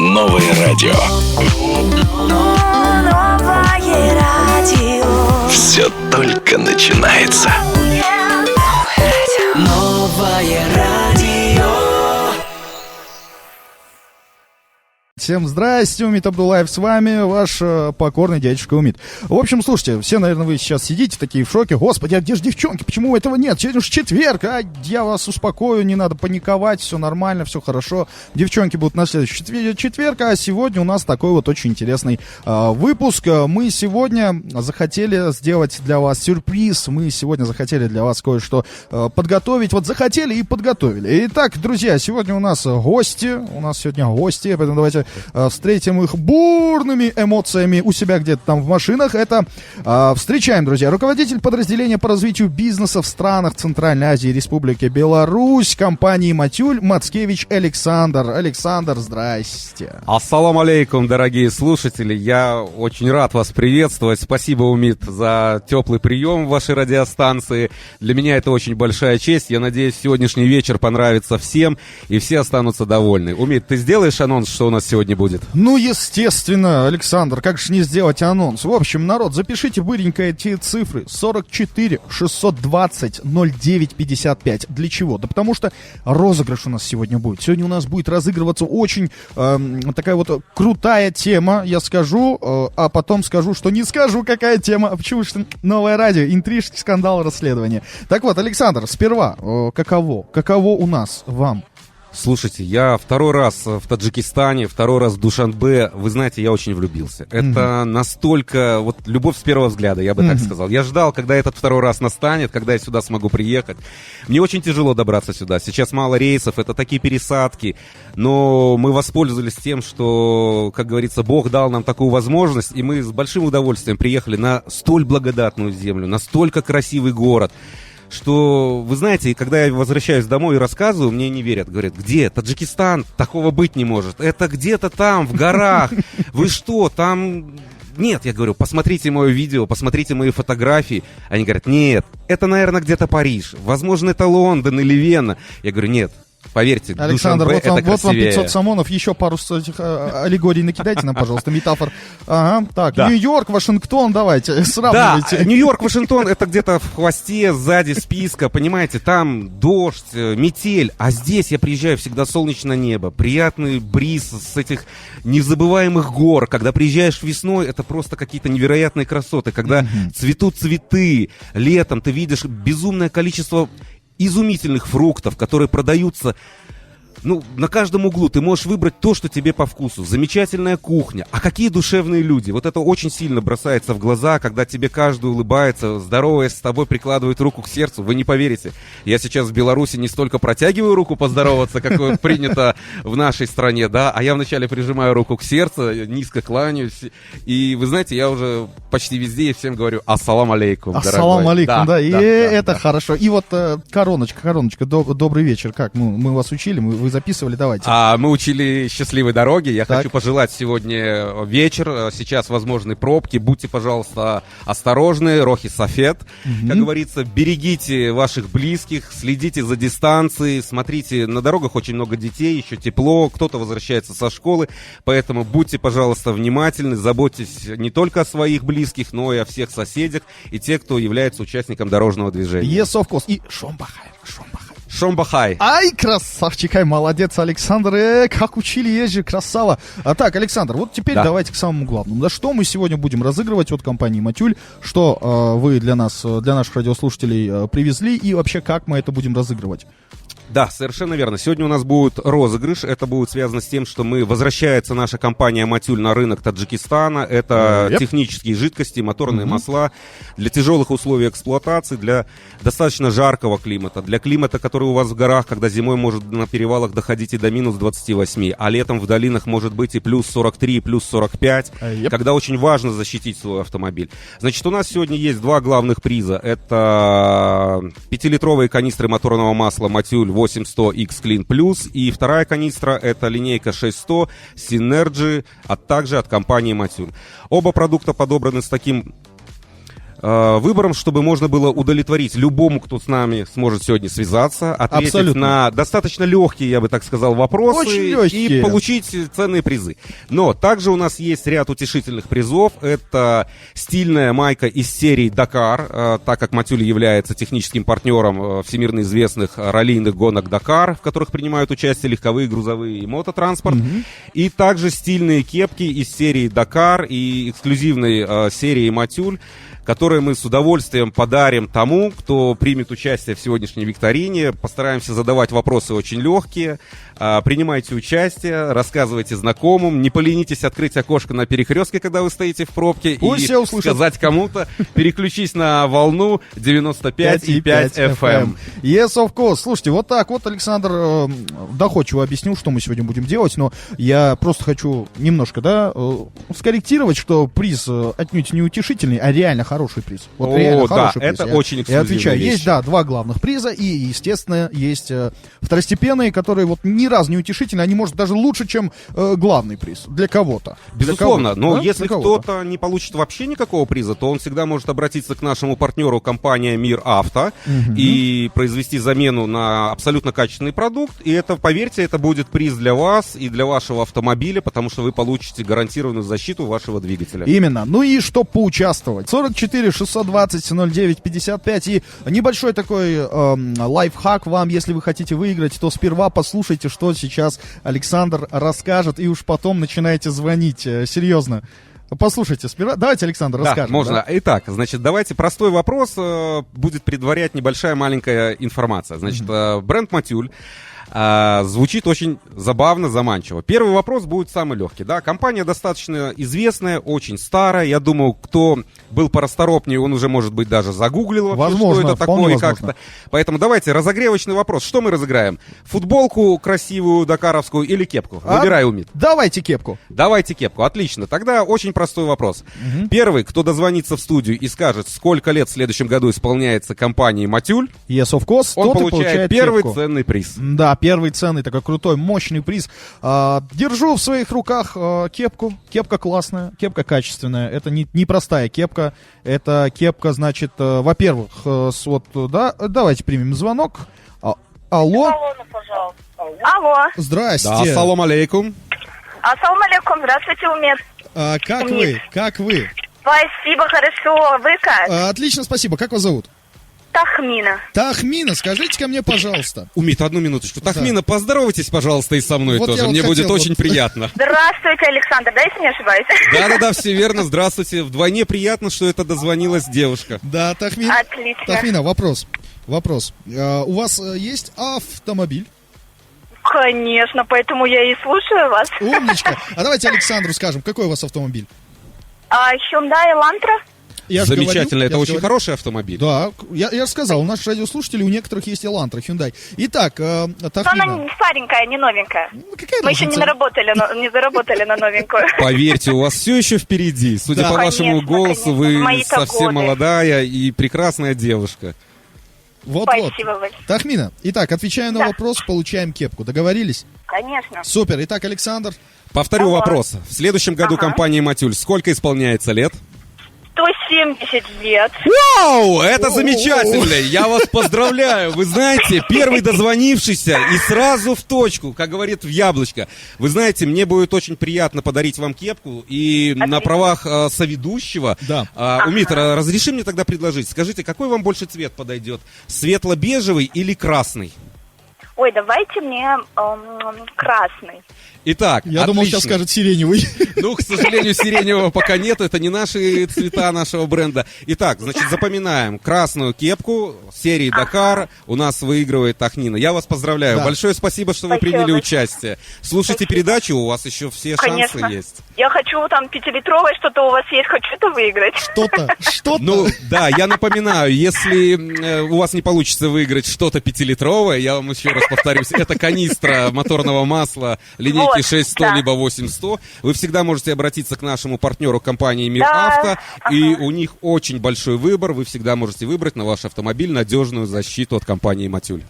Новое радио. Новое радио. Все только начинается. Новое радио. Всем здрасте, Умит Абдулаев с вами, ваш покорный дядюшка Умит. В общем, слушайте, все, наверное, вы сейчас сидите такие в шоке. Господи, а где же девчонки? Почему этого нет? Сегодня же четверг, а я вас успокою, не надо паниковать, все нормально, все хорошо. Девчонки будут на следующий четверг, а сегодня у нас такой вот очень интересный выпуск. Мы сегодня захотели сделать для вас сюрприз, мы сегодня захотели для вас кое-что подготовить. Вот захотели и подготовили. Итак, друзья, сегодня у нас гости, поэтому давайте встретим их бурными эмоциями у себя где-то там в машинах. Это встречаем, друзья, руководитель подразделения по развитию бизнеса в странах Центральной Азии и Республики Беларусь компании «Матюль» Мацкевич Александр. Александр, здрасте. Ассаламу алейкум, дорогие слушатели. Я очень рад вас приветствовать. Спасибо, Умит, за теплый прием в вашей радиостанции. Для меня это очень большая честь. Я надеюсь, сегодняшний вечер понравится всем, и все останутся довольны. Умит, ты сделаешь анонс, что у нас сегодня будет? Ну, естественно, Александр, как же не сделать анонс? В общем, народ, запишите быренько эти цифры. 44 620 09 55. Для чего? Да потому что розыгрыш у нас сегодня будет. Сегодня у нас будет разыгрываться очень такая вот крутая тема, я скажу, а потом скажу, что не скажу, какая тема. Почему что новое радио, интрижки, скандал, расследование. Так вот, Александр, сперва, каково у нас, вам? Слушайте, я второй раз в Таджикистане, второй раз в Душанбе. Вы знаете, я очень влюбился. Это настолько, вот, любовь с первого взгляда, я бы так сказал. Я ждал, когда этот второй раз настанет, когда я сюда смогу приехать. Мне очень тяжело добраться сюда. Сейчас мало рейсов, это такие пересадки. Но мы воспользовались тем, что, как говорится, Бог дал нам такую возможность. И мы с большим удовольствием приехали на столь благодатную землю, настолько красивый город, что, вы знаете, когда я возвращаюсь домой и рассказываю, мне не верят. Говорят, где? Таджикистан? Такого быть не может. Это где-то там, в горах. Вы что, там... Нет, я говорю, посмотрите мое видео, посмотрите мои фотографии. Они говорят, нет, это, наверное, где-то Париж. Возможно, это Лондон или Вена. Я говорю, нет. Поверьте, Александр, Душанбе вот вам 500 самонов, еще пару этих аллегорий накидайте нам, пожалуйста, метафор. Ага, так, да. Нью-Йорк, Вашингтон, давайте, сравнивайте. Да, Нью-Йорк, Вашингтон, это где-то в хвосте, сзади списка, понимаете, там дождь, метель, а здесь я приезжаю всегда солнечное небо, приятный бриз с этих незабываемых гор, когда приезжаешь весной, это просто какие-то невероятные красоты, когда цветут цветы, летом ты видишь безумное количество изумительных фруктов, которые продаются, ну, на каждом углу. Ты можешь выбрать то, что тебе по вкусу. Замечательная кухня. А какие душевные люди. Вот это очень сильно бросается в глаза, когда тебе каждый улыбается, здороваясь с тобой, прикладывает руку к сердцу. Вы не поверите. Я сейчас в Беларуси не столько протягиваю руку поздороваться, как принято в нашей стране, да, а я вначале прижимаю руку к сердцу, низко кланяюсь. И вы знаете, я уже почти везде и всем говорю ассалам алейкум, дорогой. Ассалам алейкум, да, и это да. Хорошо. И вот короночка, добрый вечер. Как? Мы вас учили, вы записывали, давайте. Мы учили счастливой дороги. Я так. хочу пожелать сегодня вечер. Сейчас возможны пробки. Будьте, пожалуйста, осторожны. Рохи Сафет. Как говорится, берегите ваших близких, следите за дистанцией, смотрите, на дорогах очень много детей, еще тепло, кто-то возвращается со школы, поэтому будьте, пожалуйста, внимательны, заботьтесь не только о своих близких, но и о всех соседях и тех, кто является участником дорожного движения. Yes, of course. И Шомбахай. Шомбахай. Ай, красавчик, ай, молодец, Александр, как учили езжи, красава. А так, Александр, вот теперь давайте к самому главному. Да, что мы сегодня будем разыгрывать от компании «Матюль», что вы для наших радиослушателей привезли, и вообще, как мы это будем разыгрывать? Да, совершенно верно. Сегодня у нас будет розыгрыш. Это будет связано с тем, что возвращается наша компания «Матюль» на рынок Таджикистана. Это технические жидкости, моторные масла для тяжелых условий эксплуатации, для достаточно жаркого климата, для климата, который у вас в горах, когда зимой может на перевалах доходить и до минус 28, а летом в долинах может быть и плюс 43, и плюс 45, когда очень важно защитить свой автомобиль. Значит, у нас сегодня есть два главных приза. Это 5-литровые канистры моторного масла «Матюль» 8100X Clean Plus. И вторая канистра — это линейка 6100 Synergy, а также от компании «Матюль». Оба продукта подобраны с таким выбором, чтобы можно было удовлетворить любому, кто с нами сможет сегодня связаться, ответить Абсолютно. на достаточно легкие, я бы так сказал, вопросы Очень легкие. и получить ценные призы. Но также у нас есть ряд утешительных призов. Это стильная майка из серии «Дакар», так как Матюль является техническим партнером всемирно известных раллийных гонок «Дакар», в которых принимают участие легковые, грузовые и мототранспорт. И также стильные кепки из серии «Дакар» и эксклюзивной серии «Матюль», которые мы с удовольствием подарим тому, кто примет участие в сегодняшней викторине. Постараемся задавать вопросы очень легкие. Принимайте участие, рассказывайте знакомым. Не поленитесь открыть окошко на перекрестке, когда вы стоите в пробке. Пусть и все услышат. сказать кому-то: переключись на волну 95,5 FM. Yes, of course. Слушайте, вот так вот Александр доходчиво объяснил, что мы сегодня будем делать, но я просто хочу немножко, скорректировать, что приз отнюдь не утешительный, а реально хороший приз. Вот реально хороший приз. Это очень Я эксклюзивная отвечаю, вещь. есть, два главных приза, и, естественно, есть второстепенные, которые вот ни разу не утешительны, они, может, даже лучше, чем главный приз для кого-то. Безусловно, Для но кого-то, да? если Для кого-то. кто-то не получит вообще никакого приза, то он всегда может обратиться к нашему партнеру компания «Мир Авто» и произвести замену на абсолютно качественный продукт. И это, поверьте, это будет приз для вас и для вашего автомобиля, потому что вы получите гарантированную защиту вашего двигателя. Именно. Ну и чтоб поучаствовать. 44 620 09 55. И небольшой такой лайфхак вам, если вы хотите выиграть, то сперва послушайте, что сейчас Александр расскажет, и уж потом начинаете звонить. Серьезно. Послушайте сперва. Давайте, Александр, расскажем. Да, можно. Да? Итак, значит, давайте простой вопрос будет предварять небольшая маленькая информация. Значит, бренд «Матюль» звучит очень забавно, заманчиво. Первый вопрос будет самый легкий. Да? Компания достаточно известная, очень старая. Я думаю, кто был порасторопнее, он уже, может быть, даже загуглил вообще, Возможно, что это вполне такое. возможно. Как-то. Поэтому давайте разогревочный вопрос. Что мы разыграем? Футболку красивую, дакаровскую или кепку? Выбирай, Умит. Давайте кепку. Давайте кепку. Отлично. Тогда очень простой вопрос. Первый, кто дозвонится в студию и скажет, сколько лет в следующем году исполняется компании «Матюль», Yes, of course. он тот и получает первый кепку. ценный приз. Да, первый ценный, такой крутой, мощный приз. Держу в своих руках кепку. Кепка классная, кепка качественная. Это не простая кепка. Это кепка, значит, во-первых, давайте примем звонок. Алло. Алло. Здрасте. Да, ассалам алейкум. Ассаламу алейкум. Здравствуйте, Умет. Как Умит. вы? Как вы? Спасибо, хорошо. Вы как? Отлично, спасибо. Как вас зовут? Тахмина. Тахмина, скажите ко мне, пожалуйста. Умит, одну минуточку. Тахмина, поздоровайтесь, пожалуйста, и со мной Вот я тоже. вот Мне будет хотел очень приятно. Здравствуйте, Александр. Да, если не ошибаюсь? Да-да-да, все верно. Здравствуйте. Вдвойне приятно, что это дозвонилась девушка. Да, Тахмина. Отлично. Тахмина, вопрос. У вас есть автомобиль? Конечно, поэтому я и слушаю вас. Умничка. А давайте Александру скажем, какой у вас автомобиль? Hyundai Elantra? Я же Замечательно, говорил, это я же очень говорил. хороший автомобиль. Да, я же сказал, у наших радиослушателей, у некоторых есть Elantra, Hyundai. Итак, Но она Тахмина. не старенькая, не новенькая. Какая Мы еще не разница? не заработали на новенькую. Поверьте, у вас все еще впереди. Судя Да. по вашему Конечно, голосу, конечно. вы Мои-то совсем годы. молодая молодая и прекрасная девушка. Вот-вот. Спасибо, Вась. Тахмина, итак, отвечаем на Да. вопрос, получаем кепку. Договорились? Конечно. Супер. Итак, Александр. Повторю Ага. вопрос. В следующем году Ага. компании «Матюль» сколько исполняется лет? 170 лет. Вау, это замечательно, я вас поздравляю. Вы знаете, первый дозвонившийся и сразу в точку, как говорит в яблочко. Вы знаете, мне будет очень приятно подарить вам кепку и на Отлично. правах соведущего. Да. Умит, разреши мне тогда предложить, скажите, какой вам больше цвет подойдет? Светло-бежевый или красный? Ой, давайте мне красный. Итак, Я думал, отлично. сейчас скажет сиреневый. Ну, к сожалению, сиреневого пока нет, это не наши цвета нашего бренда. Итак, значит, запоминаем. Красную кепку серии «Дакар» у нас выигрывает Тахмина. Я вас поздравляю. Да. Большое спасибо, что вы Спасибо приняли большое. участие. Слушайте Спасибо. передачу, у вас еще все Конечно. шансы есть. Я хочу там 5-литровое, что-то у вас есть, хочу это выиграть. Что-то. Ну, да, я напоминаю, если у вас не получится выиграть что-то 5-литровое, я вам еще раз повторюсь, это канистра моторного масла линейки Вот, 6100 да. либо 8100. Вы всегда можете обратиться к нашему партнеру компании «Мир Да, Авто», и ага. у них очень большой выбор. Вы всегда можете выбрать на ваш автомобиль надежную защиту от компании «Матюль».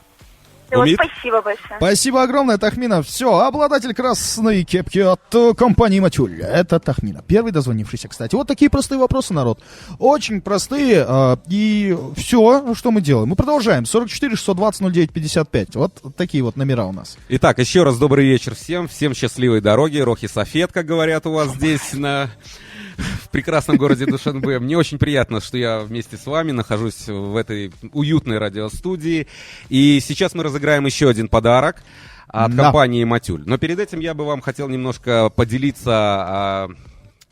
Умит? Спасибо большое. Спасибо огромное, Тахмина. Все, обладатель красной кепки от компании Матюль. Это Тахмина. Первый дозвонившийся, кстати. Вот такие простые вопросы, народ. Очень простые. И все, что мы делаем. Мы продолжаем. 44 620 09 55. Вот такие вот номера у нас. Итак, еще раз добрый вечер всем. Всем счастливой дороги. Рохи Софет, как говорят у вас здесь в прекрасном городе Душанбе. Мне очень приятно, что я вместе с вами нахожусь в этой уютной радиостудии. И сейчас мы разыграем еще один подарок от компании Матюль. Но перед этим я бы вам хотел немножко поделиться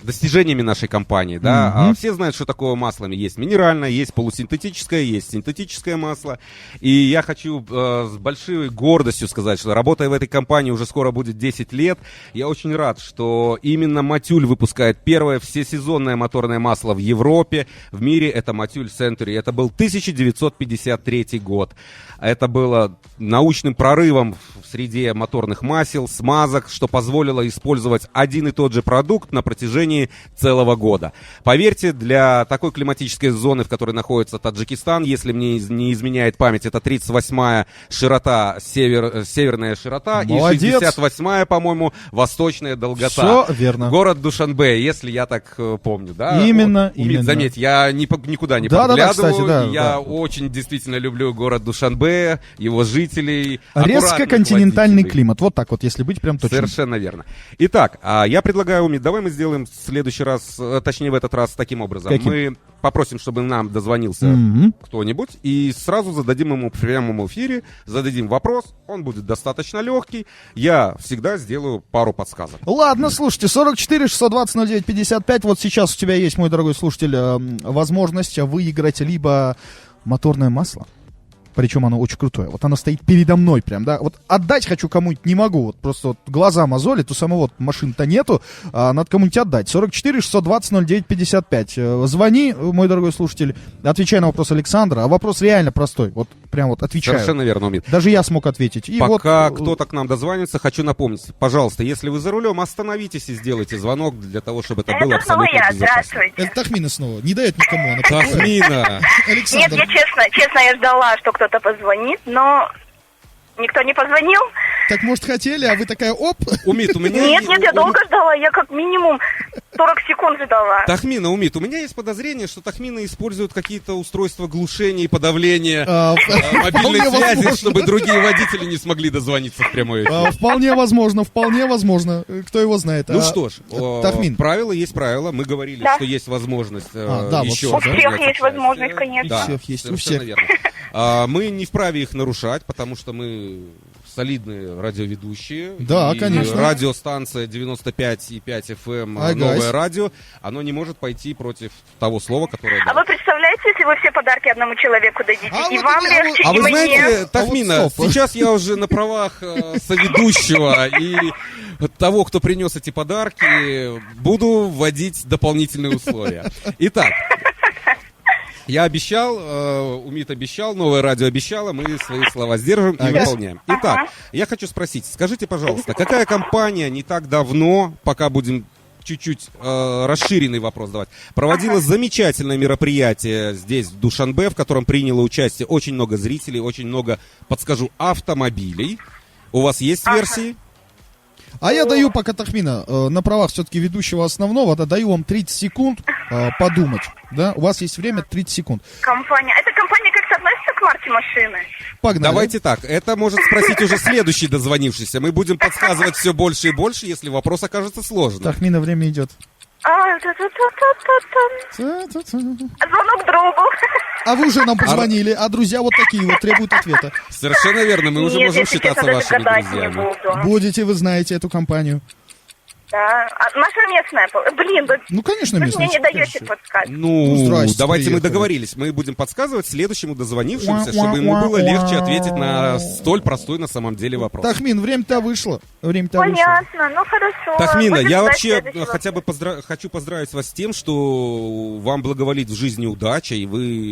достижениями нашей компании, да. Все знают, что такое маслами. Есть минеральное, есть полусинтетическое, есть синтетическое масло. И я хочу с большой гордостью сказать, что работая в этой компании уже скоро будет 10 лет, я очень рад, что именно Матюль выпускает первое всесезонное моторное масло в Европе. В мире это Матюль Century. Это был 1953 год. Это было научным прорывом в среде моторных масел, смазок, что позволило использовать один и тот же продукт на протяжении целого года. Поверьте, для такой климатической зоны, в которой находится Таджикистан, если мне не изменяет память, это 38-я широта, северная широта, молодец. И 68-я, по-моему, восточная долгота. Все верно. Город Душанбе, если я так помню, да? Именно, Умит, именно. заметь, я никуда не Да, подглядываю, кстати, да, я очень действительно люблю город Душанбе, его жителей. Резко континентальный водителей. климат. Вот так вот, если быть прям точно. Совершенно верно. Итак, я предлагаю, Умит, давай мы сделаем в следующий раз, точнее в этот раз таким образом. Каким? Мы попросим, чтобы нам дозвонился кто-нибудь, и сразу зададим ему в прямом эфире, зададим вопрос, он будет достаточно легкий. Я всегда сделаю пару подсказок. Ладно, слушайте, 44 620 09 55. Вот сейчас у тебя есть, мой дорогой слушатель, возможность выиграть либо моторное масло, причем оно очень крутое. Вот оно стоит передо мной прям, да. Вот отдать хочу кому-нибудь не могу. Вот просто вот глаза мозолит, у самого вот машин-то нету, надо кому-нибудь отдать. 44 620 09 55. Звони, мой дорогой слушатель, отвечай на вопрос Александра. А вопрос реально простой. Вот прям вот отвечаю. Совершенно верно, Умит. Даже я смог ответить. И Пока вот, кто-то к нам дозвонится, хочу напомнить, пожалуйста, если вы за рулем, остановитесь и сделайте звонок для того, чтобы это было Это снова абсолютно я, безопасно. здравствуйте. Это Тахмина снова. Не дает никому. Она Тахмина! Нет, Александр. я честно, я ждала, что кто-то позвонит, но никто не позвонил. Так, может, хотели, а вы такая, оп. Умит, у меня... Нет, я долго ждала, я как минимум 40 секунд ждала. Тахмина, Умит, у меня есть подозрение, что Тахмина использует какие-то устройства глушения и подавления мобильной вполне связи, возможно. чтобы другие водители не смогли дозвониться в прямой эфир. Вполне возможно. Кто его знает. Ну что ж, Тахмин. правило есть правило. Мы говорили, Да. что есть возможность да, вот еще... всё, У всех есть возможность, конечно. Да, У всех есть, у совершенно всех. верно. Мы не вправе их нарушать, потому что мы солидные радиоведущие. Да, И конечно. радиостанция 95,5 FM, Ай, новое гайс. радио, оно не может пойти против того слова, которое... А вы представляете, если вы все подарки одному человеку дадите? А И вот вам это- легче, А и вы мне. знаете, Тахмина, вот стоп. сейчас я уже на правах соведущего и того, кто принес эти подарки, буду вводить дополнительные условия. Итак, я обещал, Умит обещал, новое радио обещало, мы свои слова сдерживаем и Ага. выполняем. Итак, я хочу спросить, скажите, пожалуйста, какая компания не так давно, пока будем чуть-чуть расширенный вопрос давать, проводила замечательное мероприятие здесь, в Душанбе, в котором приняло участие очень много зрителей, очень много, подскажу, автомобилей. У вас есть версии? А я даю пока Тахмина на правах все-таки ведущего основного, да, даю вам 30 секунд подумать. Да? У вас есть время 30 секунд. Компания. Эта компания как-то относится к марке машины? Погнали. Давайте так, это может спросить уже следующий дозвонившийся. Мы будем подсказывать все больше и больше, если вопрос окажется сложным. Тахмина, время идет. Звонок другу. А вы уже нам позвонили, а друзья вот такие вот требуют ответа. Совершенно верно, мы уже Нет, можем если считаться честно, даже вашими гадать не друзьями. буду. Будете, вы знаете эту компанию. Да. Наша местная. Блин, да Ну, конечно, вы местная. мне не даете подсказки. Ну, Здрасте, давайте мы приехали. договорились. Мы будем подсказывать следующему дозвонившемуся, чтобы ему было легче ответить на столь простой на самом деле вопрос. Тахмин, время-то вышло. Время-то вышло. Понятно, ну хорошо. Тахмина, Будем я ждать вообще следующего. хотя бы хочу поздравить вас с тем, что вам благоволит в жизни удача, и вы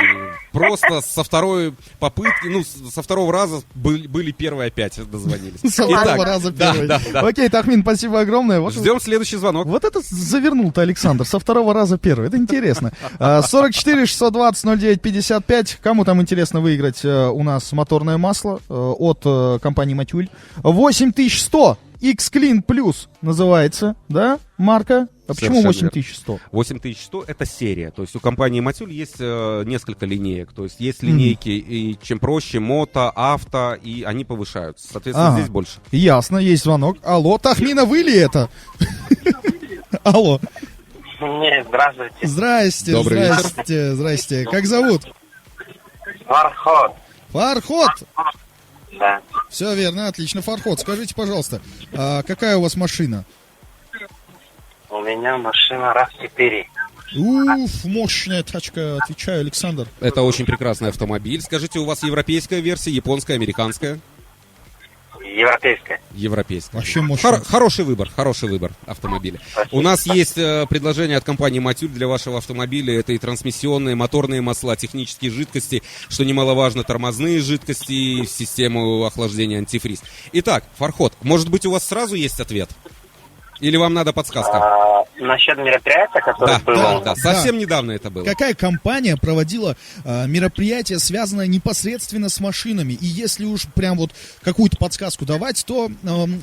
просто со второй попытки, ну, со второго раза были первые опять дозвонились. Со второго раза первый. Да. Окей, Тахмин, спасибо огромное. Вот Ждем следующий звонок. Вот это завернул-то Александр, со второго раза первый. Это интересно. 44 620 09 55. Кому там интересно выиграть у нас моторное масло от компании Матюль? 8100 X-Clean Plus называется, да, марка? А почему Совершенно 8100? 8100 это серия. То есть у компании Матюль есть несколько линеек. То есть есть линейки, и чем проще, мото, авто, и они повышаются. Соответственно, здесь больше. Ясно, есть звонок. Алло, Тахмина, вы ли это? Алло. Нет, здравствуйте. Здрасте, Добрый вечер. здрасте. Как зовут? Фархот. Фархот. Да. Все верно, отлично. Фархот, скажите, пожалуйста, какая у вас машина? У меня машина RAV4. Уф, мощная тачка, отвечаю, Александр. Это очень прекрасный автомобиль. Скажите, у вас европейская версия, японская, американская? Европейская. Европейская. Вообще мощная. Хороший выбор автомобиля. У нас есть предложение от компании Матюль для вашего автомобиля. Это и трансмиссионные, моторные масла, технические жидкости, что немаловажно, тормозные жидкости, систему охлаждения антифриз. Итак, Фархот, может быть, у вас сразу есть ответ? Или вам надо подсказка? Насчет мероприятия, которое было. Да, совсем недавно это было. Какая компания проводила мероприятие, связанное непосредственно с машинами? И если уж прям вот какую-то подсказку давать, то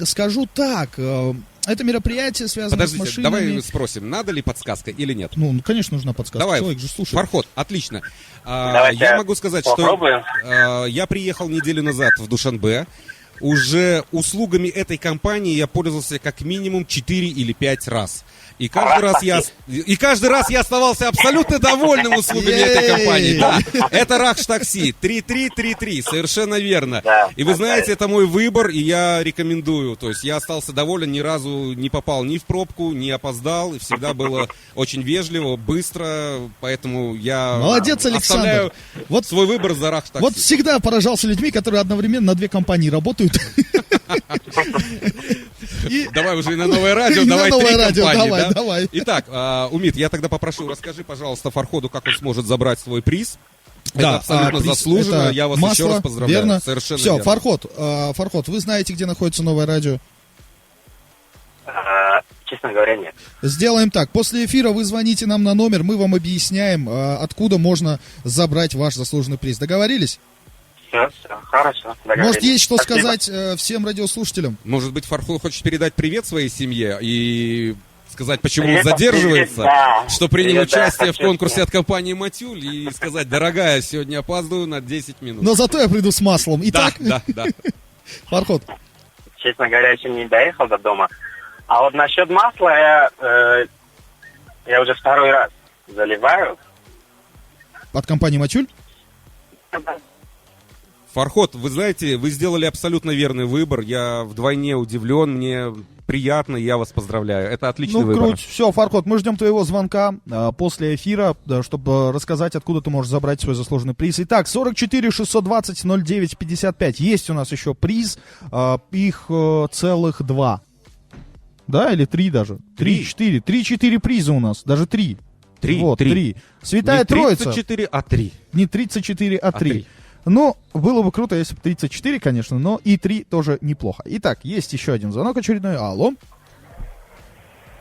скажу так. Это мероприятие связано с Подождите, машинами. давай спросим, надо ли подсказка или нет? Ну, конечно, нужна подсказка. Давай, Человек же слушает. Фархот, отлично. Давайте Я могу сказать, попробуем. что я приехал неделю назад в Душанбе. Уже услугами этой компании я пользовался как минимум 4 или 5 раз. И каждый раз я оставался абсолютно довольным услугами этой компании. Да, это Рахш Такси 3333, совершенно верно. Да. И вы знаете, это мой выбор, и я рекомендую. То есть я остался доволен, ни разу не попал ни в пробку, не опоздал, и всегда было очень вежливо, быстро, поэтому я Молодец, Александр. оставляю Вот свой выбор за Рахш Такси. Вот всегда поражался людьми, которые одновременно на две компании работают. Давай уже и на новое радио, И на давай новое 3 радио, компании, давай, да? давай. Итак, Умит, я тогда попрошу, расскажи, пожалуйста, Фарходу, как он сможет забрать свой приз. Да, это абсолютно приз, заслуженно, это я вас масло, еще раз поздравляю. верно? Совершенно Все, верно. Фархот, вы знаете, где находится новое радио? Честно говоря, нет. Сделаем так, после эфира вы звоните нам на номер, мы вам объясняем, откуда можно забрать ваш заслуженный приз. Договорились? Все, хорошо. Договорились. Может, есть что Спасибо. сказать всем радиослушателям? Может быть, Фарход хочет передать привет своей семье и сказать, почему Привет, он задерживается, привет, да. что принял Привет, да, участие в хочу конкурсе сказать. от компании Матюль, и сказать, дорогая, сегодня опаздываю на 10 минут. Но зато я приду с маслом. Итак, Да. Фархот, Честно говоря, еще не доехал до дома. А вот насчет масла я уже второй раз заливаю. от компании Матюль? Фархот, вы знаете, вы сделали абсолютно верный выбор. Я вдвойне удивлен, мне приятно, я вас поздравляю. Это отличный Ну, выбор. круть. Все, Фархот, мы ждем твоего звонка после эфира, чтобы рассказать, откуда ты можешь забрать свой заслуженный приз. Итак, 44 620 09 55. Есть у нас еще приз. Их целых 2. Да, или 3 даже? 3-4. 3-4 приза у нас. Даже 3. Три, Вот, три. 3. Святая Не Троица. 34, а 3. Не 34, а 3. 3. Ну, было бы круто, если бы 34, конечно, но и 3 тоже неплохо. Итак, есть еще один звонок очередной. Алло.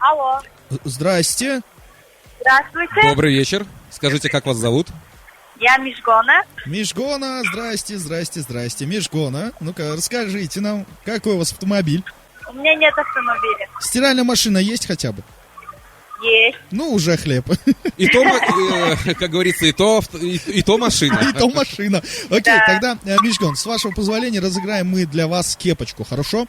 Алло. Здрасте. Здравствуйте. Добрый вечер. Скажите, как вас зовут? Я Мишгона. Мишгона, здрасте. Мишгона, ну-ка, расскажите нам, какой у вас автомобиль? У меня нет автомобиля. Стиральная машина есть хотя бы? Есть. Ну, уже хлеб. И то, как говорится, и то машина. И то машина. Окей, Да. тогда, Мишгон, с вашего позволения разыграем мы для вас кепочку, хорошо?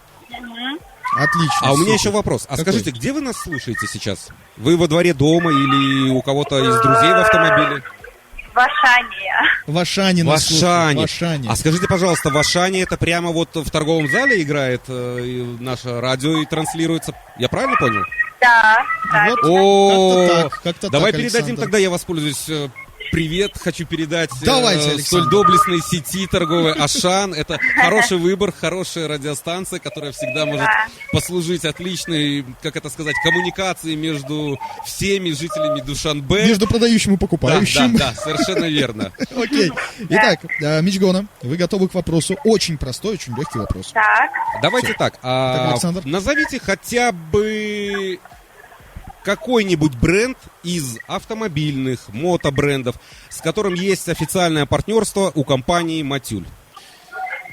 Отлично. А у меня супер. еще вопрос. А Какой? скажите, где вы нас слушаете сейчас? Вы во дворе дома или у кого-то из друзей в автомобиле? В Ашане. В Ашане В нас слушают, Ашане. в Ашане. А скажите, пожалуйста, в Ашане это прямо вот в торговом зале играет наше радио и транслируется? Я правильно понял? Да. Вот. правильно. О, Как-то так, давай Александр. передадим тогда, я воспользуюсь привет хочу передать Давайте, Александр. столь доблестной сети торговой «Ашан». Это хороший выбор, хорошая радиостанция, которая всегда может послужить отличной, как это сказать, коммуникацией между всеми жителями Душанбе. Между продающим и покупающим. Да, совершенно верно. Окей. Итак, Мичгона, вы готовы к вопросу? Очень простой, очень легкий вопрос. Так. Давайте так, Александр. назовите хотя бы какой-нибудь бренд из автомобильных, мотобрендов, с которым есть официальное партнерство у компании «Матюль».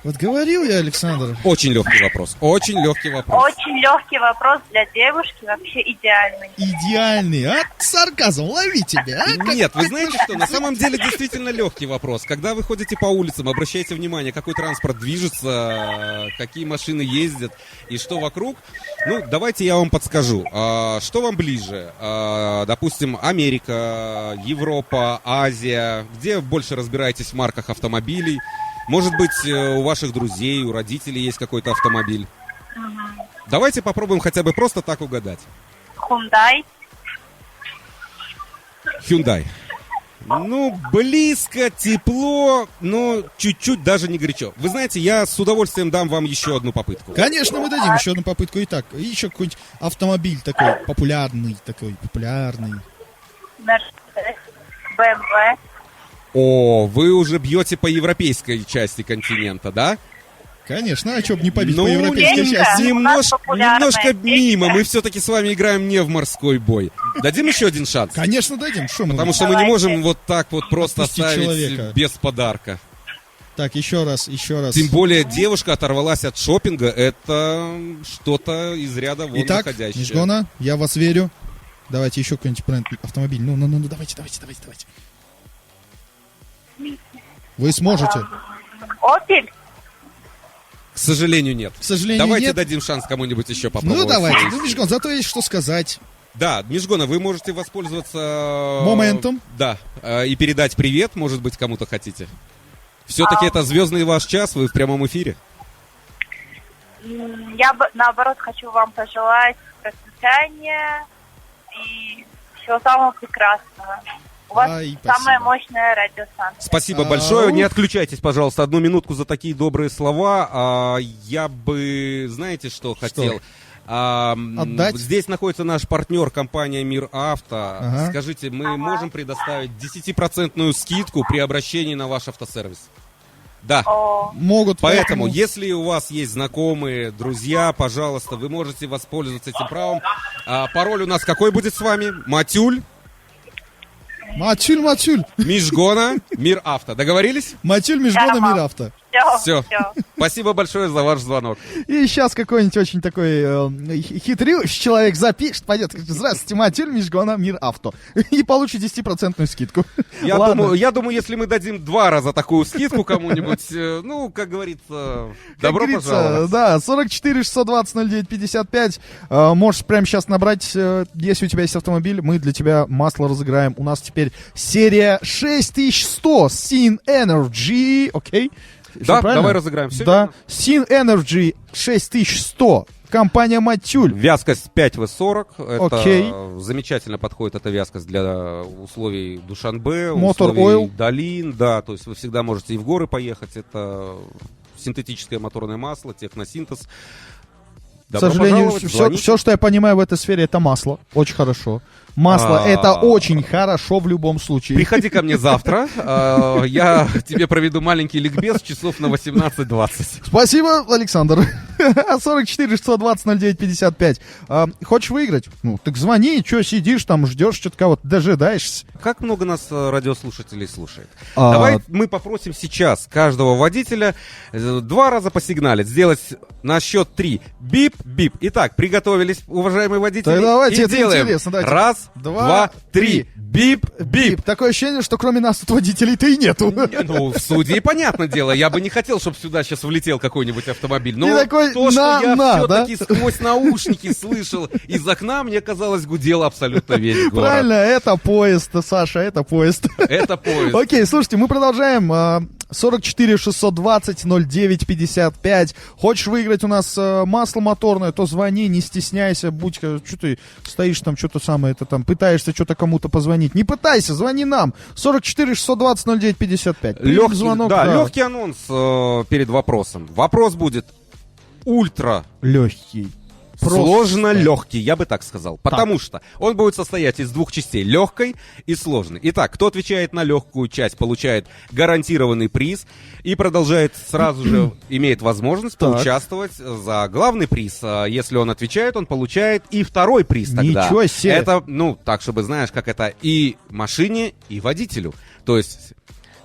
Вот говорил я, Александр. Очень легкий вопрос. Очень легкий вопрос. Очень легкий вопрос для девушки, вообще идеальный. Идеальный, а? Сарказм, лови тебя, а? Нет, вы знаете что? На самом деле действительно легкий вопрос. Когда вы ходите по улицам, обращайте внимание, какой транспорт движется, какие машины ездят и что вокруг. Ну, давайте я вам подскажу. Что вам ближе? Допустим, Америка, Европа, Азия. Где больше разбираетесь в марках автомобилей? Может быть, у ваших друзей, у родителей есть какой-то автомобиль. Давайте попробуем хотя бы просто так угадать. Hyundai. Hyundai. Ну, близко, тепло, но чуть-чуть даже не горячо. Вы знаете, я с удовольствием дам вам еще одну попытку. Конечно, мы дадим еще одну попытку. Итак, еще какой-нибудь автомобиль такой популярный. Mercedes. BMW. О, вы уже бьете по европейской части континента, да? Конечно, а что бы не побить Ну, по европейской Ленка. части? Немножко мимо, мы все-таки с вами играем не в морской бой. Дадим еще один шанс? Конечно, дадим. Что мы? Потому что мы не можем вот так вот просто Отпустить оставить человека. без подарка. Так, еще раз. Тем более девушка оторвалась от шопинга, это что-то из ряда вон Итак, выходящее. Мишгона, я в вас верю. Давайте еще какой-нибудь бренд автомобиль. Ну, давайте. Вы сможете. Opel. К сожалению, нет. К сожалению, Давайте нет. дадим шанс кому-нибудь еще попробовать. Ну, давайте. Ну, Мишгон, зато есть что сказать. Да, Мишгона, вы можете воспользоваться... Моментом. Да, и передать привет, может быть, кому-то хотите. Все-таки это звездный ваш час, вы в прямом эфире. Я бы, наоборот, хочу вам пожелать процветания и всего самого прекрасного. У вас Ай, самая спасибо. мощная радиостанция. Спасибо Ау. большое. Не отключайтесь, пожалуйста, одну минутку за такие добрые слова. Я бы, знаете, что хотел? Отдать? Здесь находится наш партнер, компания «Мир Авто». Ага. Скажите, мы можем предоставить 10% скидку при обращении на ваш автосервис? Да. О, Могут. Поэтому, если у вас есть знакомые, друзья, пожалуйста, вы можете воспользоваться этим правом. Пароль у нас какой будет с вами? Матюль, Матюль. Мишгона, Мир Авто. Договорились? Матюль, Мишгона, Нормально. Мир Авто. Все. Спасибо большое за ваш звонок. И сейчас какой-нибудь очень такой хитрющий человек запишет, пойдет, здравствуйте, Матюль, Мишгона, Мир Авто. И получит 10% скидку. Я Ладно. думаю, если мы дадим 2 раза такую скидку кому-нибудь, ну, как говорится, Как добро говорится, пожаловать. да, 44 620 09 55. Можешь прямо сейчас набрать, если у тебя есть автомобиль, мы для тебя масло разыграем. У нас теперь серия 6100 Sin Energy, окей? Всё Да, правильно? давай разыграем. Всё Да, Sin Energy 6100, компания Матюль. Вязкость 5В40. Это Окей. замечательно подходит эта вязкость для условий Душанбе, Мотор условий ойл. долин. Да, то есть вы всегда можете и в горы поехать. Это синтетическое моторное масло, техносинтез. К сожалению, звоните. все, что я понимаю в этой сфере, это масло. Очень хорошо. Масло это очень хорошо в любом случае. Приходи ко мне завтра. Я тебе проведу маленький ликбез часов на 18:20. Спасибо, Александр. 44 620 09 55. Хочешь выиграть? Ну, так звони, что сидишь там, ждешь, что-то кого-то дожидаешься. Как много нас радиослушателей слушает? А, Давай мы попросим сейчас каждого водителя 2 раза посигналить, сделать на счет 3. Бип-бип. Итак, приготовились, уважаемые водители. Так давайте, и это делаем. интересно, давайте. 1, 2, 2, 3. Бип-бип. Такое ощущение, что кроме нас тут водителей-то и нету. Ну, в студии, понятное дело, я бы не хотел, чтобы сюда сейчас влетел какой-нибудь автомобиль. Но И такой то, что я да? все-таки сквозь наушники слышал из окна, мне казалось, гудел абсолютно весь город. Правильно, это поезд, Саша, это поезд. Это поезд. Окей, слушайте, мы продолжаем. 44 620 09 55. Хочешь выиграть у нас масло моторное, то звони, не стесняйся, будь, что ты стоишь там, что-то самое, это там, пытаешься что-то кому-то позвонить. Не пытайся, звони нам. 44 620 09 55. Легкий, звонок, да, легкий анонс перед вопросом. Вопрос будет ультра легкий. сложно легкий, я бы так сказал. Потому что он будет состоять из двух частей, легкой и сложной. Итак, кто отвечает на легкую часть, получает гарантированный приз и продолжает сразу же, имеет возможность поучаствовать за главный приз. Если он отвечает, он получает и второй приз тогда. Ничего себе. Это, ну, так, чтобы знаешь, как это и машине, и водителю. То есть...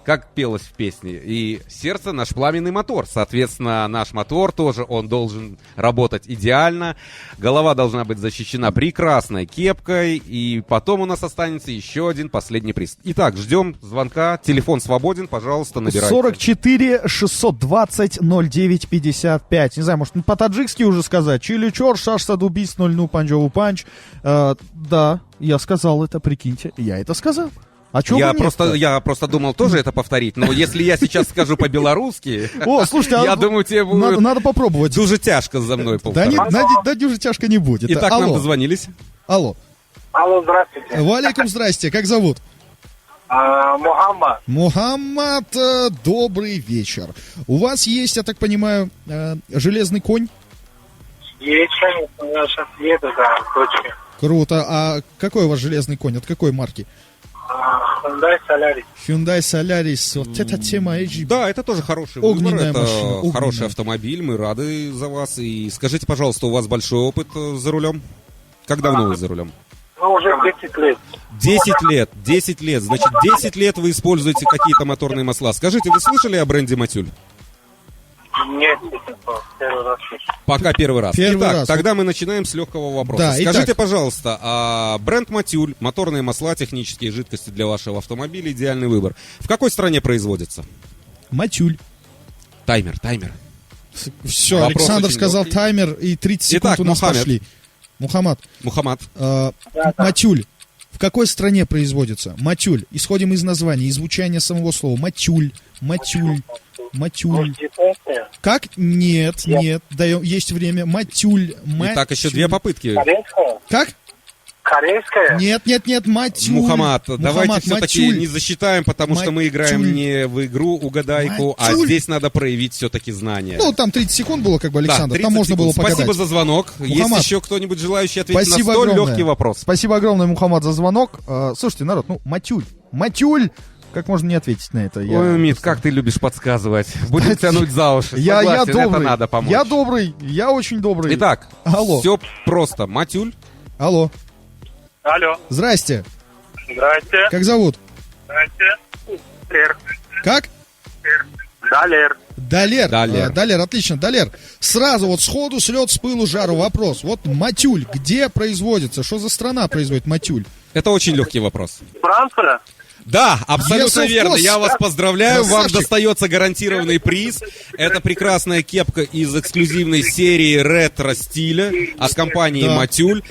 Как пелось в песне, и сердце наш пламенный мотор. Соответственно, наш мотор тоже, он должен работать идеально. Голова должна быть защищена прекрасной кепкой. И потом у нас останется еще один последний приз. Итак, ждем звонка. Телефон свободен, пожалуйста, набирайте. 44 620 09 55. Не знаю, может, по-таджикски уже сказать. Чили-чор, шаш-садубис, 0-0, панджову панч. Да, я сказал это, прикиньте. Я это сказал. А чё Я бы нет-то? просто думал тоже это повторить, но если я сейчас скажу по-белорусски, О, слушайте, я думаю, тебе будет надо попробовать. дуже тяжко за мной Да, повторить. да, дюже тяжко не будет. Итак, нам Алло, дозвонились. алло. Алло, здравствуйте. Валейкум, здрасте, как зовут? Мухаммад. Мухаммад, добрый вечер. У вас есть, я так понимаю, железный конь? Есть, конечно, я сейчас еду, да, к дочке. Круто. А какой у вас железный конь? От какой марки? Hyundai Solaris. Hyundai Solaris. Вот эта тема HG. Да, это тоже хороший выбор, Огненная это машина, огненная. хороший автомобиль, мы рады за вас. И скажите, пожалуйста, у вас большой опыт за рулем? Как давно вы за рулем? Ну, уже 10 лет. 10 лет, значит, 10 лет вы используете какие-то моторные масла. Скажите, вы слышали о бренде Матюль? Нет, первый раз. Пока первый раз. Первый Итак, раз. тогда мы начинаем с легкого вопроса. Да, Скажите, итак. пожалуйста, бренд Матюль, моторные масла, технические жидкости для вашего автомобиля, идеальный выбор. В какой стране производится? Матюль. Таймер. Все, Вопрос Александр очень сказал легкий. таймер, и 30 секунд Итак, у нас Мухаммед. пошли. Мухаммад, Мухаммад. Матюль. В какой стране производится? Матюль. Исходим из названия, из звучания самого слова. Матюль. Как? Нет. Даем, есть время. Матюль. Итак, еще две попытки. Корейская? Как? Корейская? Нет, Матюль. Мухаммад, давайте все-таки Матюль. не засчитаем, потому что мы играем Матюль. не в игру угадайку, а Матюль. здесь надо проявить все-таки знания. Ну, там 30 секунд было, как бы, Да, Александр. 30 Там можно было секунд. погадать. Спасибо за звонок. Мухаммад. Есть еще кто-нибудь желающий ответить Спасибо на столь огромное. легкий вопрос? Спасибо огромное, Мухаммад, за звонок. Слушайте, народ, Матюль. Как можно не ответить на это? Ой, Мит, как ты любишь подсказывать. Будем Да, тянуть за уши. Я Согласен, добрый. это надо помочь. Я добрый. Я очень добрый. Итак, Алло. все просто. Матюль. Алло. Алло. Здрасте. Здрасте. Как зовут? Здрасте. Далер. Как? Далер. Далер. Далер. Далер, отлично. Далер. Сразу вот сходу с лед, с пылу, жару вопрос. Вот Матюль, где производится? Что за страна производит Матюль? Это очень легкий вопрос. Франция? Да, абсолютно Yes, of верно. course. Я вас поздравляю. Вам Красавчик. достается гарантированный приз. Это прекрасная кепка из эксклюзивной серии ретро-стиля от компании Да. Матюль.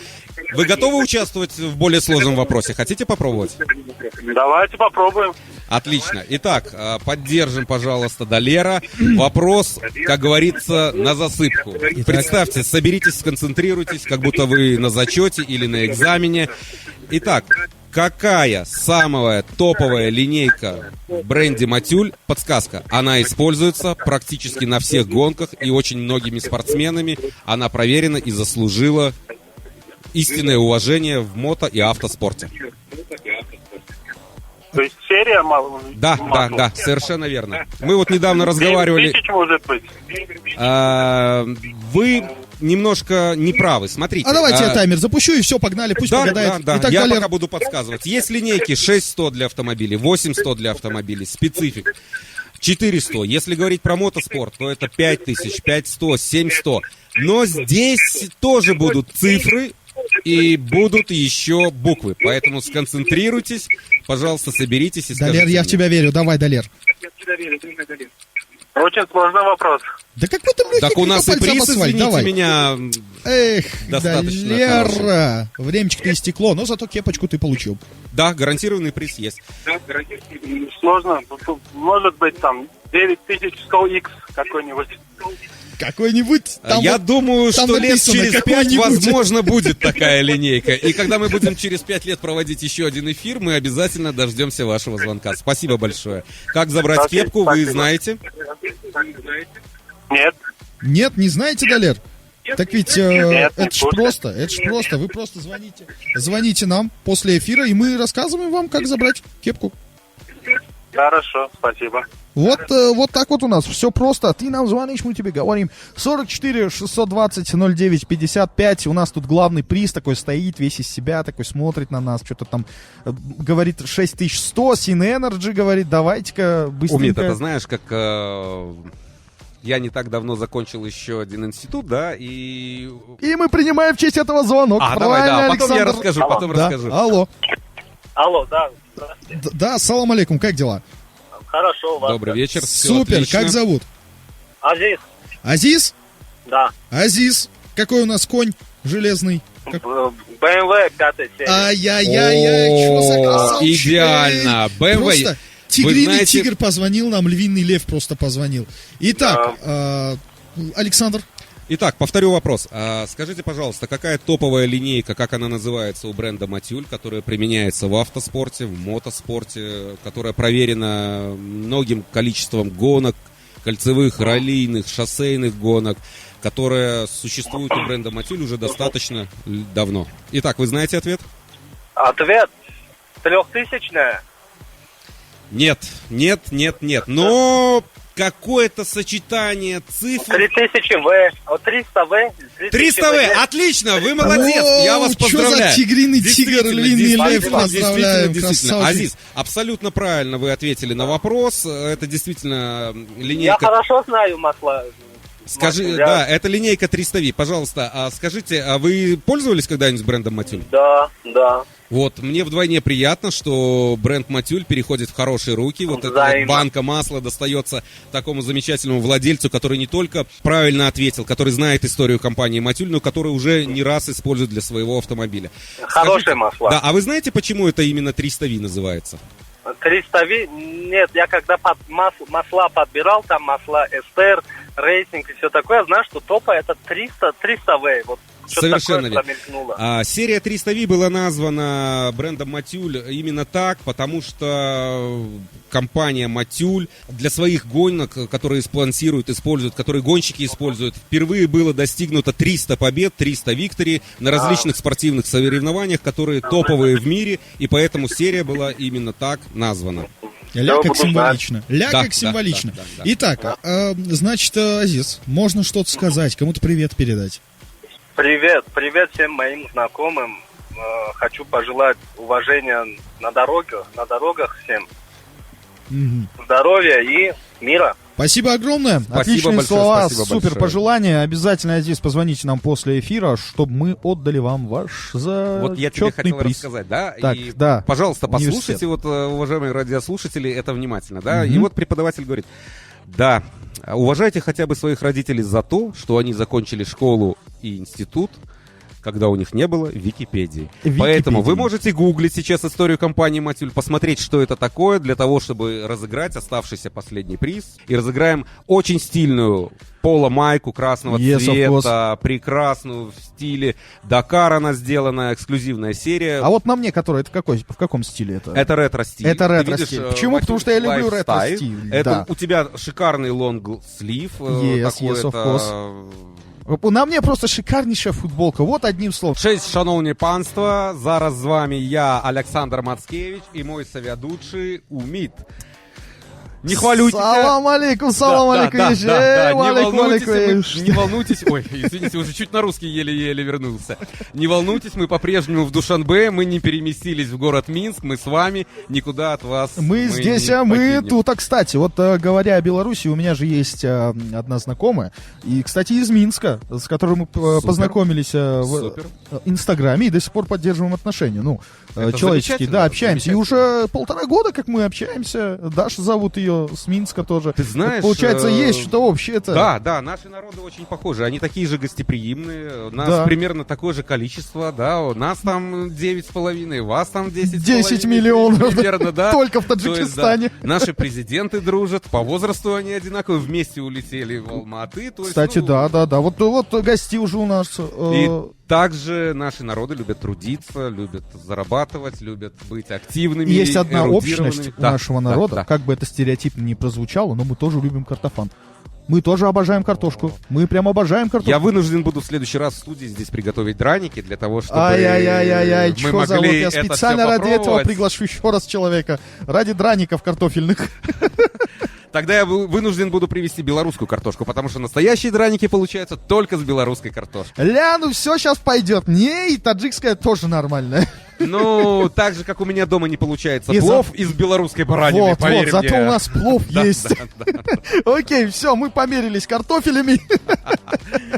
Вы готовы участвовать в более сложном вопросе? Хотите попробовать? Давайте попробуем. Отлично. Итак, поддержим, пожалуйста, Далера. Вопрос, как говорится, на засыпку. Представьте, соберитесь, сконцентрируйтесь, как будто вы на зачете или на экзамене. Итак, какая самая топовая линейка в бренде Матюль? Подсказка. Она используется практически на всех гонках и очень многими спортсменами. Она проверена и заслужила истинное уважение в мото- и автоспорте. То есть серия Да, совершенно верно. Мы вот недавно разговаривали. 10 может быть. Вы немножко неправы. Смотрите. А давайте я таймер запущу, и все, погнали, пусть погадает. Да. Итак, Я Далер. пока буду подсказывать. Есть линейки 6100 для автомобилей, 8100 для автомобилей, специфик 400. Если говорить про мотоспорт, то это 5000, 5100, 7100. Но здесь тоже будут цифры и будут еще буквы. Поэтому сконцентрируйтесь, пожалуйста, соберитесь и скажите Далер, я в мне. тебя верю. Давай, Далер. Очень сложный вопрос. Да какой там легкий, Так у нас и пальца приз, обосвать, извините давай. меня, Эх, достаточно Лера, времечко-то истекло, но зато кепочку ты получил. да, гарантированный приз есть. Сложно. Может быть, там, 9100X какой-нибудь. Какой-нибудь там Я вот- думаю, там что лет написано через 5, какой-нибудь. возможно, будет такая линейка. И когда мы будем через 5 лет проводить еще один эфир, мы обязательно дождемся вашего звонка. Спасибо большое. Как забрать Спасибо, кепку, вы спасибо. знаете? Нет. Нет, не знаете, да, Лер? Так ведь Нет, это не ж слушаю. просто, вы просто звоните нам после эфира, и мы рассказываем вам, как забрать кепку. Хорошо, спасибо. Вот так вот у нас все просто. Ты нам звонишь, мы тебе говорим. 44 620 09 55. У нас тут главный приз такой стоит, весь из себя, такой смотрит на нас, что-то там говорит 6100. Sin Energy говорит, давайте-ка Умит, быстренько. это знаешь, как... я не так давно закончил еще один институт, да, и... И мы принимаем в честь этого звонок. давай, Правильно, да, потом я Александр? расскажу, потом Да, расскажу. алло. Алло, да, здравствуйте. Да, салам алейкум, как дела? Хорошо, у вас. Добрый вечер, всё Супер, отлично. как зовут? Азиз, Азиз? да. Азиз. Какой у нас конь железный? Как- BMW 5 серия. Ай-яй-яй-яй, что за О, красавчик. идеально. BMW. Просто тигриный знаете- тигр позвонил нам, львиный лев просто позвонил. Итак, Александр, Итак, повторю вопрос. Скажите, пожалуйста, какая топовая линейка, как она называется у бренда Матюль, которая применяется в автоспорте, в мотоспорте, которая проверена многим количеством гонок, кольцевых, раллийных, шоссейных гонок, которая существует у бренда Матюль уже достаточно давно. Итак, вы знаете ответ? Ответ 3000-я. Нет. Но какое-то сочетание цифр... 3000В, 300В. 300В, отлично, вы молодец, я вас Чё поздравляю. за тигриный Действительно, тигр, львиный лев, действительно, поздравляем, действительно. красавчик. Азиз, абсолютно правильно вы ответили на вопрос. Это действительно Я линейка... хорошо знаю масла. Скажи, Я- да, это линейка 300V. Пожалуйста, скажите, а вы пользовались когда-нибудь брендом Матюль? Да, да. Вот, мне вдвойне приятно, что бренд Матюль переходит в хорошие руки. Вот эта вот Взаимно. банка масла достается такому замечательному владельцу, который не только правильно ответил, который знает историю компании Матюль, но который уже не раз использует для своего автомобиля. Хорошие Скажите, масла. Да, а вы знаете, почему это именно 300V называется? 300В, нет, я когда масла подбирал, там масла Эстер, Рейсинг и все такое, знаю, что топа это 300В. Вот что-то Совершенно такое верно. промелькнуло. Серия 300V была названа брендом Матюль именно так, потому что компания Матюль для своих гонок, которые спонсируют, используют, которые гонщики используют, впервые было достигнуто 300 побед, 300 викторий на различных спортивных соревнованиях, которые топовые в мире, и поэтому серия была именно так названа. Ля как буду знать. символично. Ля Да, как да, символично. да. Итак, значит, Азиз, можно что-то сказать, кому-то привет передать. Привет всем моим знакомым. Хочу пожелать уважения на дорогах всем. Мгм. Здоровья и мира. Спасибо огромное. Отличные большое, слова, спасибо супер большое. пожелания. Обязательно, Азиз, позвоните нам после эфира, чтобы мы отдали вам ваш Вот я тебе зачетный хотел приз. рассказать, да? Так, и, да, пожалуйста, университет. послушайте, вот, уважаемые радиослушатели, это внимательно, да? Мгм. И вот преподаватель говорит, да, уважайте хотя бы своих родителей за то, что они закончили школу и институт, когда у них не было Википедии. Википедии. Поэтому вы можете гуглить сейчас историю компании Матюль, посмотреть, что это такое, для того, чтобы разыграть оставшийся последний приз. И разыграем очень стильную поло-майку красного Yes, of цвета, прекрасную в стиле Дакар она сделана, эксклюзивная серия. А вот на мне, который, это в каком стиле это? Это ретро-стиль. Это Ты ретро-стиль. видишь, Почему? Потому что я люблю Lifestyle. ретро-стиль, Это да. у тебя шикарный лонг-слив. Yes, yes, of На мне просто шикарнейшая футболка. Вот одним словом. Cześć, шановні панства, зараз з вами я, Олександр Мацкевич, і мой соведущий Умит. Не хвалюйтесь. Салам алейкум, салам алейкум. Да, Ещё. не Алейкум, волнуйтесь, алейкум. не волнуйтесь. Ой, извините, уже чуть на русский еле-еле вернулся. Не волнуйтесь, мы по-прежнему в Душанбе, мы не переместились в город Минск, мы с вами, никуда от вас Мы здесь, не а мы покинем. тут. А, кстати, вот говоря о Беларуси, у меня же есть одна знакомая, и, кстати, из Минска, с которой мы познакомились в Супер. Инстаграме и до сих пор поддерживаем отношения. Ну, Это человеческие, замечательно, да, общаемся. И замечательно. уже 1,5 года, как мы общаемся. Даша зовут ее, еще с Минска тоже. Ты знаешь... Получается, есть что-то общее-то. Да, наши народы очень похожи. Они такие же гостеприимные. У нас Да. примерно такое же количество, да. У нас там 9,5, у вас там 10,5. 10 миллионов. Примерно, да. Только в То есть, Таджикистане. да, наши президенты дружат, по возрасту они одинаковые, вместе улетели в Алматы. То есть, Кстати, ну, да. Вот гостил же у нас. И также наши народы любят трудиться, любят зарабатывать, любят быть активными. Есть одна эрудированными. общность у Да, нашего народа, да. как бы это стереотипно не прозвучало, но мы тоже любим картофан. Мы тоже обожаем картошку. Мы прям обожаем картошку. Я вынужден буду в следующий раз в студии здесь приготовить драники для того, чтобы Ай-яй-яй-яй-яй, мы что за вот могли я это специально всё ради этого попробовать. приглашу еще раз человека. Ради драников картофельных. Тогда я вынужден буду привезти белорусскую картошку, потому что настоящие драники получаются только с белорусской картошкой. Ну все сейчас пойдет. Не, и таджикская тоже нормальная. Ну, так же, как у меня дома не получается И плов из белорусской баранины, Вот, поверь зато мне. у нас плов Да, есть. Окей, все, мы померились картофелями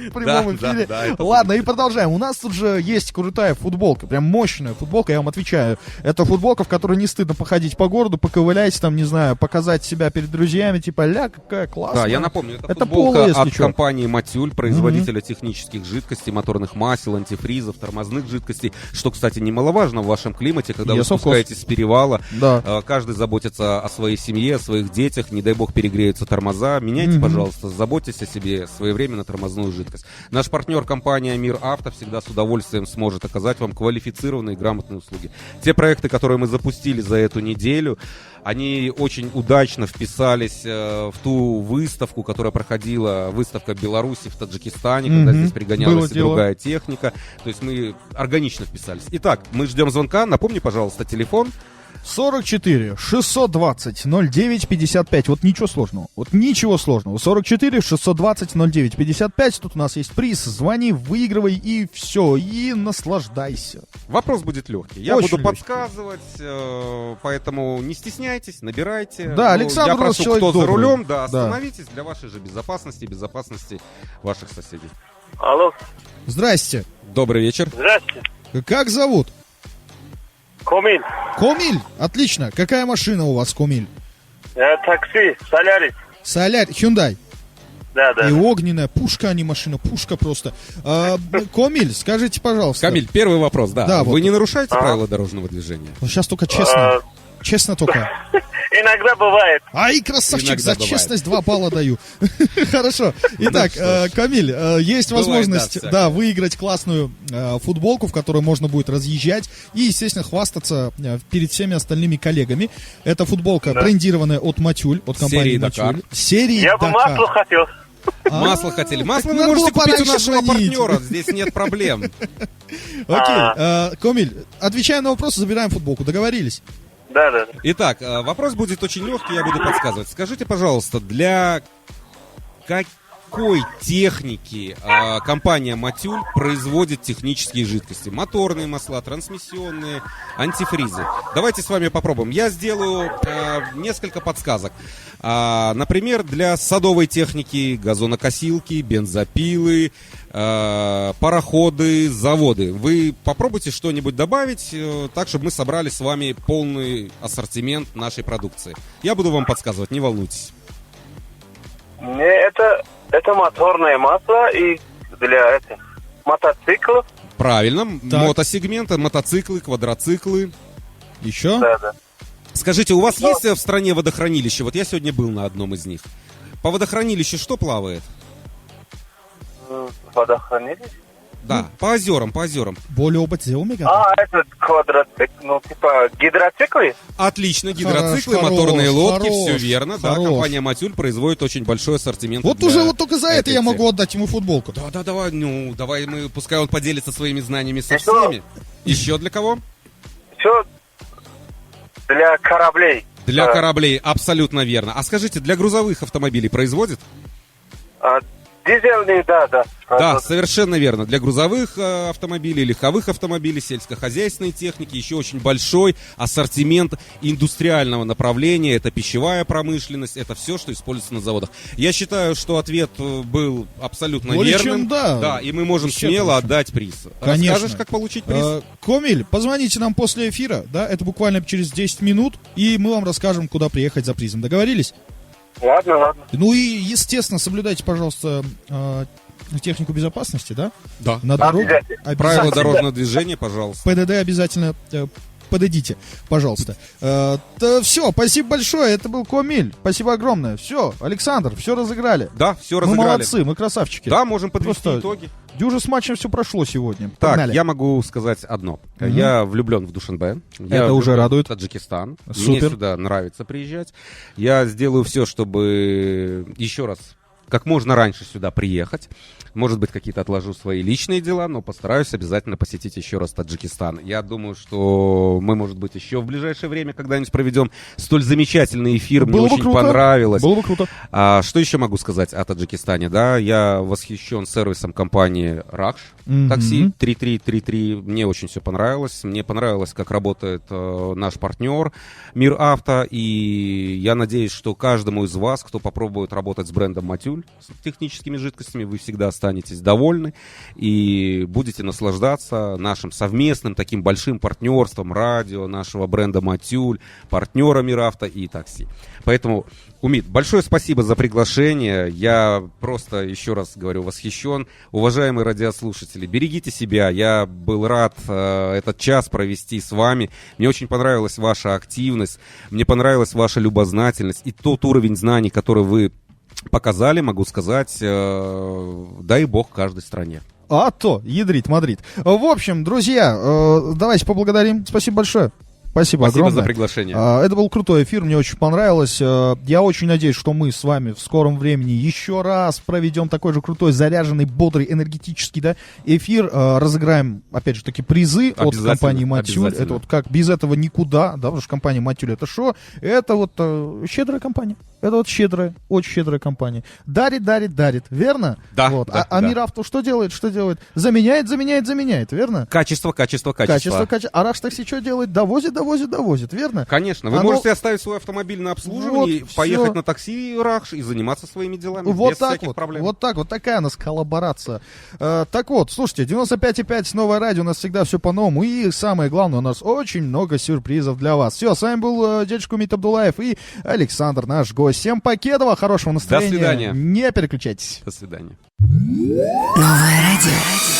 в прямом Да, эфире. да, это Ладно, и продолжаем. У нас тут же есть крутая футболка, прям мощная футболка, я вам отвечаю. Это футболка, в которой не стыдно походить по городу, поковылять, там, не знаю, показать себя перед друзьями, типа, ля, какая классная. Да, я напомню, это Это футболка поло, если от чё. компании «Матюль», производителя технических жидкостей, моторных масел, антифризов, тормозных жидкостей, что, кстати, немаловажно в вашем климате, когда вы Yes, of course. спускаетесь с перевала, Да. каждый заботится о своей семье, о своих детях, не дай бог перегреются тормоза, меняйте, пожалуйста, заботьтесь о себе своевременно тормозную жидкость. Наш партнер компания «Мир Авто» всегда с удовольствием сможет оказать вам квалифицированные и грамотные услуги. Те проекты, которые мы запустили за эту неделю, они очень удачно вписались в ту выставку, которая проходила, выставка Беларуси в Таджикистане, когда здесь пригонялась Было и дело. другая техника. То есть мы органично вписались. Итак, мы ждем звонка. Напомни, пожалуйста, телефон. 44 620 09 55. Вот ничего сложного. 44 620 09 55. Тут у нас есть приз. Звони, выигрывай и все. И наслаждайся. Вопрос будет легкий. Я Очень буду легкий. подсказывать, поэтому не стесняйтесь, набирайте. Да, Ну, Александр я у нас прошу, человек кто за добрый. рулем, да, Да. остановитесь для вашей же безопасности и безопасности ваших соседей. Алло, Здрасте. Добрый вечер. здрасте. Как зовут? Комиль, Комиль? Отлично. Какая машина у вас, Комиль? такси, Солярис. Солярь, Hyundai. Да. И огненная пушка, а не машина, пушка просто. Комиль, скажите, пожалуйста. Камиль, первый вопрос, да. Да, Вы вот. не нарушаете правила дорожного движения? Сейчас только честно. Честно только. Иногда бывает. Ай, красавчик, Иногда за бывает. честность 2 балла даю. Хорошо. Итак, что ж. Камиль, есть Бывает, возможность, да, всякое. да, выиграть классную футболку, в которой можно будет разъезжать и, естественно, хвастаться перед всеми остальными коллегами. Это футболка брендированная от Матюль, от компании Серии «Дакар». Матюль. Серии Я бы «Дакар». масло хотел. Масло хотели. Масло так вы надо можете было купить у пораньше нашего звонить. партнера. Здесь нет проблем. Окей, Камиль, отвечаем на вопросы, забираем футболку. Договорились? Да. Итак, вопрос будет очень легкий, я буду подсказывать. Скажите, пожалуйста, для какой техники компания «Матюль» производит технические жидкости? Моторные масла, трансмиссионные, антифризы. Давайте с вами попробуем. Я сделаю несколько подсказок. Например, для садовой техники, газонокосилки, бензопилы, пароходы, заводы. Вы попробуйте что-нибудь добавить, так, чтобы мы собрали с вами полный ассортимент нашей продукции. Я буду вам подсказывать, не волнуйтесь. Это моторное масло и для мотоциклов. Правильно. Так. Мотосегменты, мотоциклы, квадроциклы. Еще? Да. Скажите, у вас есть в стране водохранилище? Вот я сегодня был на одном из них. По водохранилищу что плавает? Водохранилище. Да, по озерам. Более опытный. Это квадроцикл, типа гидроциклы? Отлично, гидроциклы, Хорош, моторные лодки, хорош, все верно. Да, хорош. компания «Матюль» производит очень большой ассортимент. Вот для уже вот только за это этой я цели. могу отдать ему футболку. Да, давай, давай мы, пускай он поделится своими знаниями со Еще? всеми. Еще для кого? Все для кораблей. Для кораблей, абсолютно верно. А скажите, для грузовых автомобилей производит? Дизельные, да. Да, совершенно верно. Для грузовых автомобилей, легковых автомобилей, сельскохозяйственной техники еще очень большой ассортимент индустриального направления. Это пищевая промышленность, это все, что используется на заводах. Я считаю, что ответ был абсолютно Более верным. чем да. Да, и мы можем Еще смело лучше. отдать приз. Конечно. Расскажешь, как получить приз? Комиль, позвоните нам после эфира, да, это буквально через 10 минут, и мы вам расскажем, куда приехать за призом. Договорились? Ладно. Ну и, естественно, соблюдайте, пожалуйста, технику безопасности, да? Да. На дороге. Правила дорожного движения, пожалуйста. ПДД обязательно подойдите, пожалуйста. Все, спасибо большое, это был Комиль. Спасибо огромное. Все, Александр, все разыграли. Да, все Мы разыграли. молодцы, мы красавчики. Да, можем подвести Просто итоги. Дюже смачно все прошло сегодня. Так, Погнали. я могу сказать одно. Я влюблен в Душанбе. Это уже радует. В Таджикистан. Супер. Мне сюда нравится приезжать. Я сделаю все, чтобы еще раз как можно раньше сюда приехать. Может быть, какие-то отложу свои личные дела, но постараюсь обязательно посетить еще раз Таджикистан. Я думаю, что мы, может быть, еще в ближайшее время когда-нибудь проведем столь замечательный эфир. Мне очень понравилось. Было бы круто. Что еще могу сказать о Таджикистане? Да, я восхищен сервисом компании Ракш. Такси 3333. Мне очень все понравилось. Мне понравилось, как работает наш партнер Мир Авто. И я надеюсь, что каждому из вас, кто попробует работать с брендом Матюль, с техническими жидкостями, вы всегда останетесь довольны и будете наслаждаться нашим совместным таким большим партнерством радио, нашего бренда Матюль, партнера Мир Авто и такси. Поэтому, Умит, большое спасибо за приглашение. Я просто, еще раз говорю, восхищен. Уважаемые радиослушатели, берегите себя. Я был рад этот час провести с вами. Мне очень понравилась ваша активность, мне понравилась ваша любознательность и тот уровень знаний, который вы показали, могу сказать, дай бог каждой стране. А то, ядрит, мадрит. В общем, друзья, давайте поблагодарим. Спасибо большое. Спасибо огромное. за приглашение. Это был крутой эфир, мне очень понравилось. Я очень надеюсь, что мы с вами в скором времени еще раз проведем такой же крутой, заряженный, бодрый, энергетический, да, эфир. Разыграем, опять же таки, призы от компании Матюль. Это вот как без этого никуда, да, потому что компания Матюль это что? Это вот щедрая компания. Это вот щедрая, очень щедрая компания. Дарит, верно? Да. Вот. Да, а Мир Авто что делает? Заменяет, верно? Качество. А Раш Такси что делает? Довозит, верно? Конечно. Вы можете оставить свой автомобиль на обслуживании, Вот, поехать всё. на такси Ракш и заниматься своими делами Вот без так всяких вот, проблем. вот такая у нас коллаборация. Так вот, слушайте, 95,5 новое радио, у нас всегда все по-новому. И самое главное, у нас очень много сюрпризов для вас. Все, с вами был дядюшка Умит Абдуллаев и Александр, наш гость. Всем покедова, хорошего настроения. До свидания. Не переключайтесь. До свидания. Новое радио.